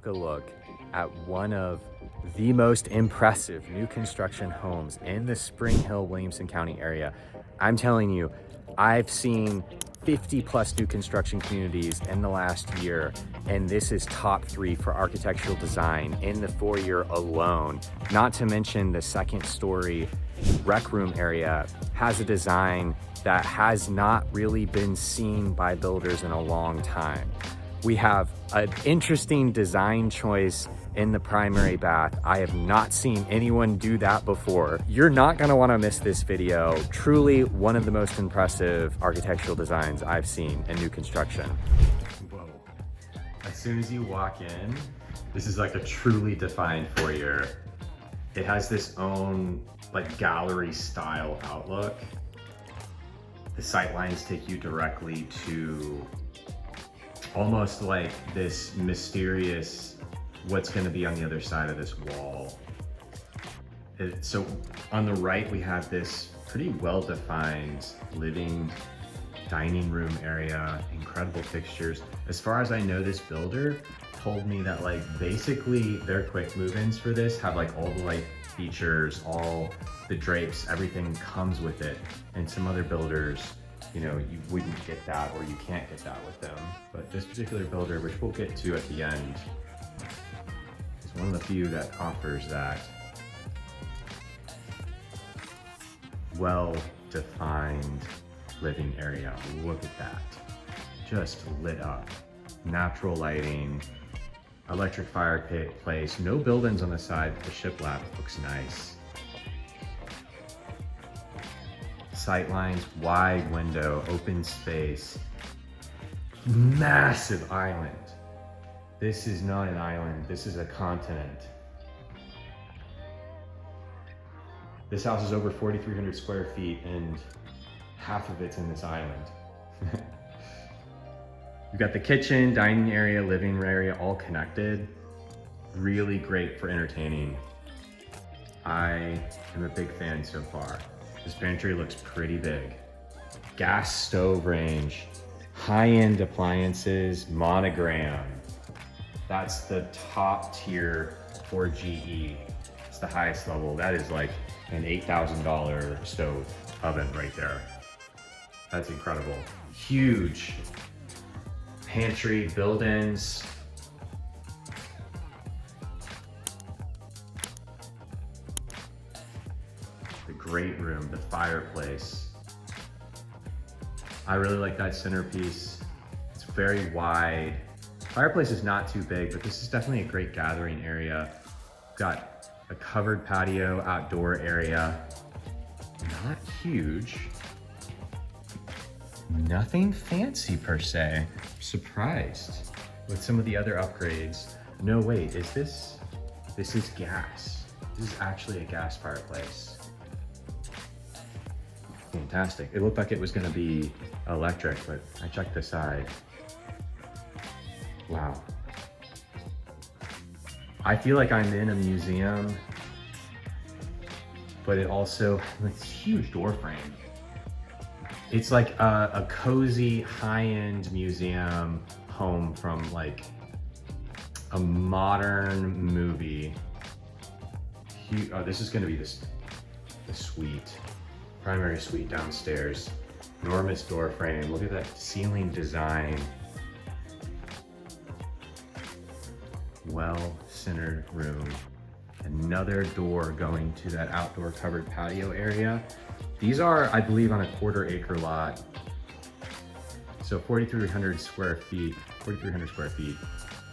took a look at one of the most impressive new construction homes in the Spring Hill, Williamson County area. I'm telling you, I've seen 50 plus new construction communities in the last year, and this is top 3 for architectural design in the FOYER alone. Not to mention the second story rec room area has a design that has not really been seen by builders in a long time. We have an interesting design choice in the primary bath. I have not seen anyone do that before. You're not gonna wanna miss this video. Truly one of the most impressive architectural designs I've seen in new construction. Whoa. As soon as you walk in, this is like a truly defined foyer. It has this own like gallery style outlook. The sight lines take you directly to almost like this mysterious, what's gonna be on the other side of this wall. So on the right, we have this pretty well-defined living dining room area, incredible fixtures. As far as I know, this builder told me that like basically their quick move-ins for this have like all the like features, all the drapes, everything comes with it. And some other builders, you know, you wouldn't get that or you can't get that with them. But this particular builder, which we'll get to at the end, is one of the few that offers that well-defined living area. Look at that, just lit up. Natural lighting, electric fireplace, no buildings on the side, the shiplap looks nice. Sight lines, wide window, open space, massive island. This is not an island, this is a continent. This house is over 4,300 square feet and half of it's in this island. You've got the kitchen, dining area, living area, all connected. Really great for entertaining. I am a big fan so far. This pantry looks pretty big. Gas stove range, high-end appliances, monogram. That's the top tier for GE. It's the highest level. That is like an $8,000 stove oven right there. That's incredible. Huge pantry, build-ins. The great room, the fireplace. I really like that centerpiece. It's very wide. Fireplace is not too big, but this is definitely a great gathering area. Got a covered patio, outdoor area. Not huge. Nothing fancy per se. Surprised with some of the other upgrades. No, wait, is this is gas. This is actually a gas fireplace. Fantastic. It looked like it was gonna be electric, but I checked the side. Wow. I feel like I'm in a museum, but it also, it's huge door frame. It's like a cozy high-end museum home from like a modern movie. Oh, this is gonna be the suite, primary suite downstairs. Enormous door frame. Look at that ceiling design. Well-centered room. Another door going to that outdoor covered patio area. These are, I believe, on a 1/4 acre lot. So 4,300 square feet,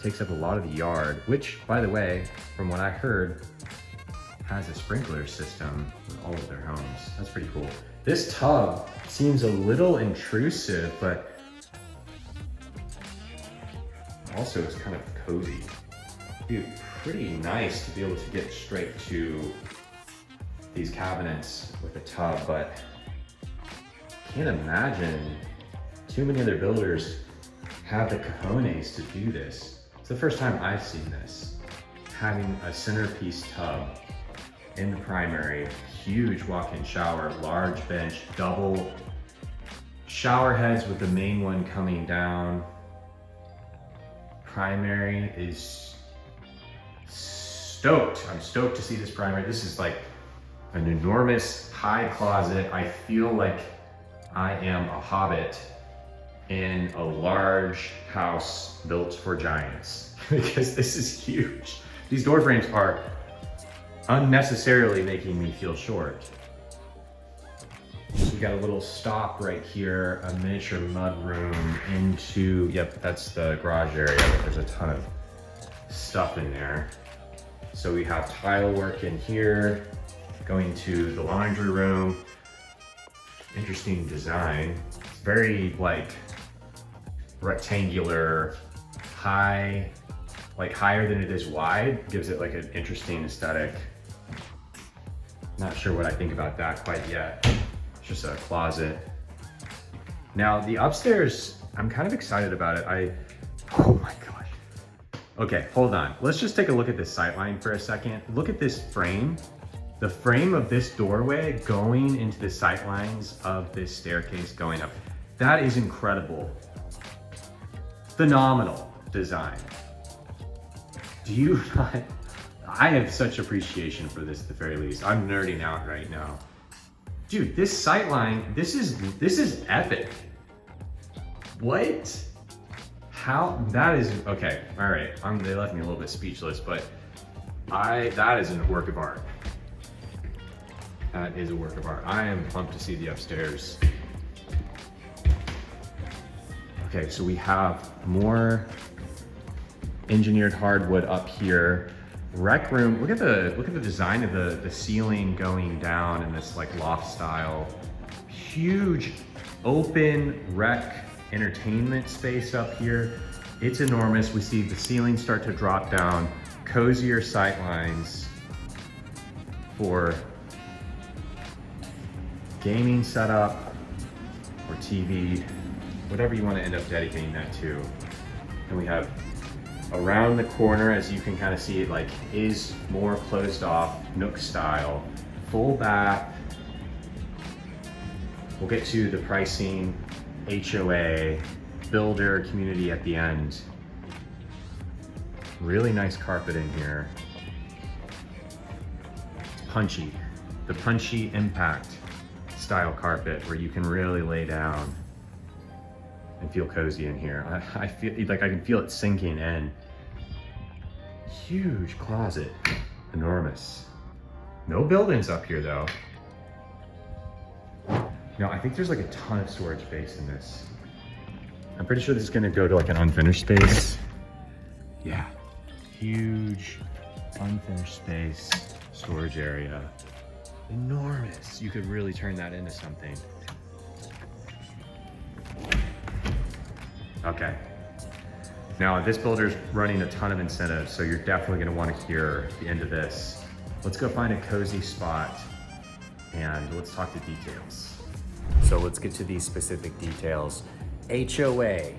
takes up a lot of the yard, which, by the way, from what I heard, has a sprinkler system with all of their homes. That's pretty cool. This tub seems a little intrusive, but also it's kind of cozy. It'd be pretty nice to be able to get straight to these cabinets with a tub, but can't imagine too many other builders have the cojones to do this. It's the first time I've seen this, having a centerpiece tub in the primary, huge walk-in shower, large bench, double shower heads with the main one coming down. Primary is stoked. I'm stoked to see this primary. This is like an enormous high closet. I feel like I am a hobbit in a large house built for giants because this is huge. These door frames are unnecessarily making me feel short. So we got a little stop right here, a miniature mud room into, yep, that's the garage area, but there's a ton of stuff in there. So we have tile work in here, going to the laundry room. Interesting design. It's very like rectangular, high, like higher than it is wide. Gives it like an interesting aesthetic. Not sure what I think about that quite yet. It's just a closet. Now the upstairs, I'm kind of excited about it. Oh my gosh. Okay, hold on. Let's just take a look at this sightline for a second. Look at this frame. The frame of this doorway going into the sightlines of this staircase going up. That is incredible. Phenomenal design. Do you not? I have such appreciation for this at the very least. I'm nerding out right now. Dude, this sightline, this is epic. What? How, that is, okay, all right. They left me a little bit speechless, but that is a work of art. That is a work of art. I am pumped to see the upstairs. Okay, so we have more engineered hardwood up here. Rec room, look at the design of the ceiling going down in this like loft style. Huge open rec entertainment space up here. It's enormous. We see the ceiling start to drop down, cozier sight lines for gaming setup or TV, whatever you want to end up dedicating that to. And we have around the corner, as you can kind of see, it like is more closed off, nook style, full bath. We'll get to the pricing, HOA, builder, community at the end. Really nice carpet in here. It's punchy, the punchy impact style carpet where you can really lay down and feel cozy in here. I feel like I can feel it sinking in. Huge closet, enormous. No buildings up here though. No, I think there's like a ton of storage space in this. I'm pretty sure this is gonna go to like an unfinished space. Yeah, huge unfinished space, storage area. Enormous. You could really turn that into something. Okay. Now this builder's running a ton of incentives, so you're definitely gonna wanna hear the end of this. Let's go find a cozy spot and let's talk the details. So let's get to these specific details. HOA.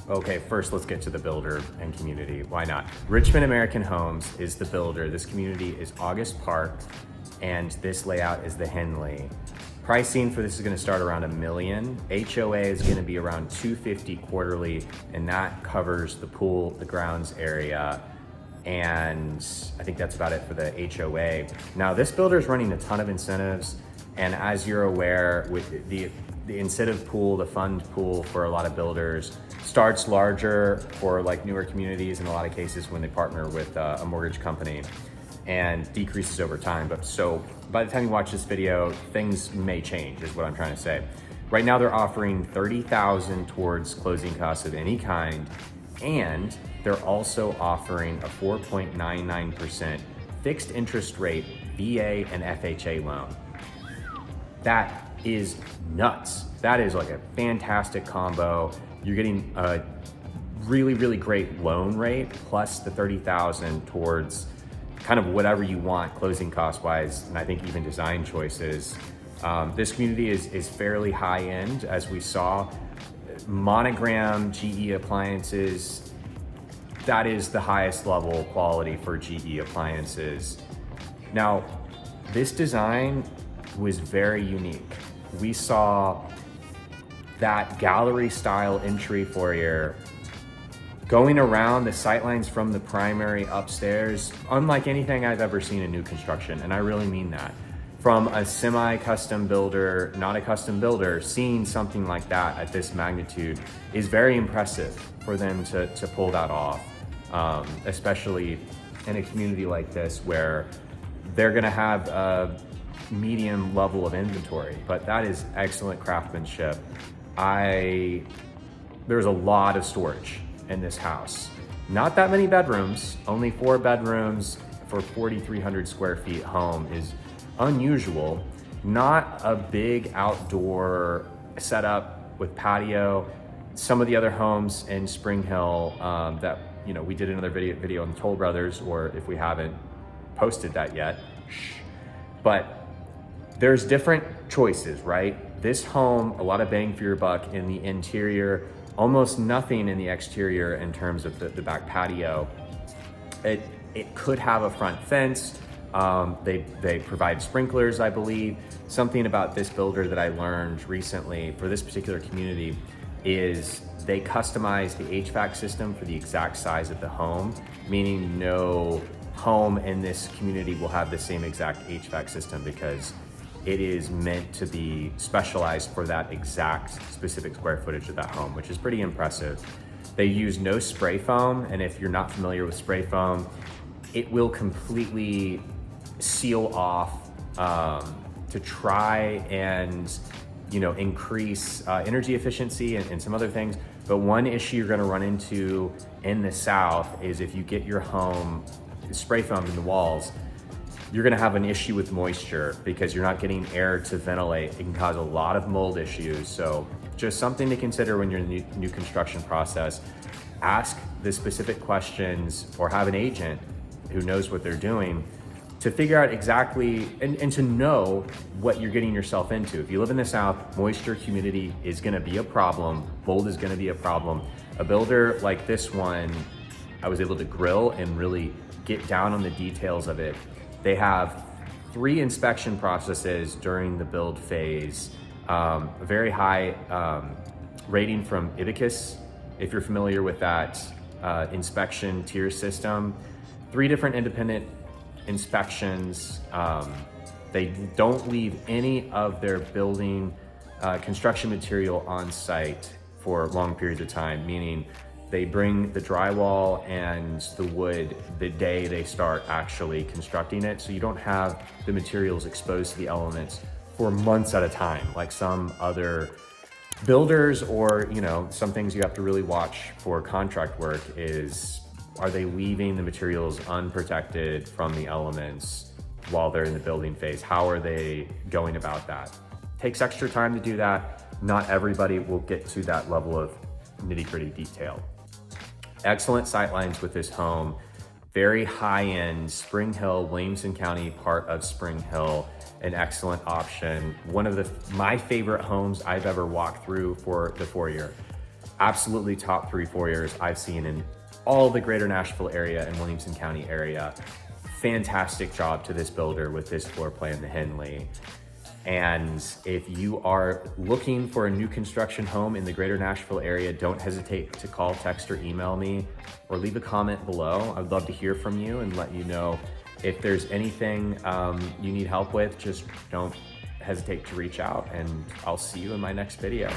Okay, first let's get to the builder and community. Why not? Richmond American Homes is the builder. This community is August Park, and this layout is the Henley. Pricing for this is gonna start around $1 million. HOA is gonna be around $250 quarterly, and that covers the pool, the grounds area, and I think that's about it for the HOA. Now this builder is running a ton of incentives, and as you're aware, with the incentive pool, the fund pool for a lot of builders starts larger for like newer communities in a lot of cases when they partner with a mortgage company, and decreases over time. But so by the time you watch this video, things may change is what I'm trying to say. Right now they're offering $30,000 towards closing costs of any kind, and they're also offering a 4.99% fixed interest rate VA and FHA loan. That is nuts. That is like a fantastic combo. You're getting a really, really great loan rate plus the $30,000 towards kind of whatever you want closing cost wise, and I think even design choices. This community is fairly high end, as we saw. Monogram GE appliances, that is the highest level quality for GE appliances. Now, this design was very unique. We saw that gallery style entry foyer Going around the sightlines from the primary upstairs, unlike anything I've ever seen in new construction, and I really mean that. From a semi-custom builder, not a custom builder, seeing something like that at this magnitude is very impressive for them to pull that off, especially in a community like this where they're gonna have a medium level of inventory, but that is excellent craftsmanship. There's a lot of storage in this house. Not that many bedrooms, only 4 bedrooms for 4,300 square feet home is unusual. Not a big outdoor setup with patio. Some of the other homes in Spring Hill that, you know, we did another video on the Toll Brothers, or if we haven't posted that yet, but there's different choices, right? This home, a lot of bang for your buck in the interior, almost nothing in the exterior in terms of the back patio. It could have a front fence. They provide sprinklers, I believe. Something about this builder that I learned recently for this particular community is they customize the HVAC system for the exact size of the home, meaning no home in this community will have the same exact HVAC system because it is meant to be specialized for that exact specific square footage of that home, which is pretty impressive. They use no spray foam, and if you're not familiar with spray foam, it will completely seal off to try and, you know, increase energy efficiency and some other things. But one issue you're gonna run into in the South is if you get your home spray foamed in the walls, you're gonna have an issue with moisture because you're not getting air to ventilate. It can cause a lot of mold issues. So just something to consider when you're in the new construction process. Ask the specific questions or have an agent who knows what they're doing to figure out exactly and to know what you're getting yourself into. If you live in the South, moisture, humidity is gonna be a problem. Mold is gonna be a problem. A builder like this one, I was able to grill and really get down on the details of it. They have 3 inspection processes during the build phase. A very high rating from Hvac, if you're familiar with that inspection tier system. 3 different independent inspections. They don't leave any of their building construction material on site for long periods of time, meaning they bring the drywall and the wood the day they start actually constructing it. So you don't have the materials exposed to the elements for months at a time, like some other builders, or, you know, some things you have to really watch for contract work is, are they leaving the materials unprotected from the elements while they're in the building phase? How are they going about that? Takes extra time to do that. Not everybody will get to that level of nitty-gritty detail. Excellent sightlines with this home. Very high-end, Spring Hill, Williamson County, part of Spring Hill, an excellent option. One of my favorite homes I've ever walked through for the FOYER. Absolutely top 3 FOYERs I've seen in all the greater Nashville area and Williamson County area. Fantastic job to this builder with this floor plan, the Henley. And if you are looking for a new construction home in the greater Nashville area, don't hesitate to call, text, or email me, or leave a comment below. I'd love to hear from you and let you know if there's anything you need help with. Just don't hesitate to reach out, and I'll see you in my next video.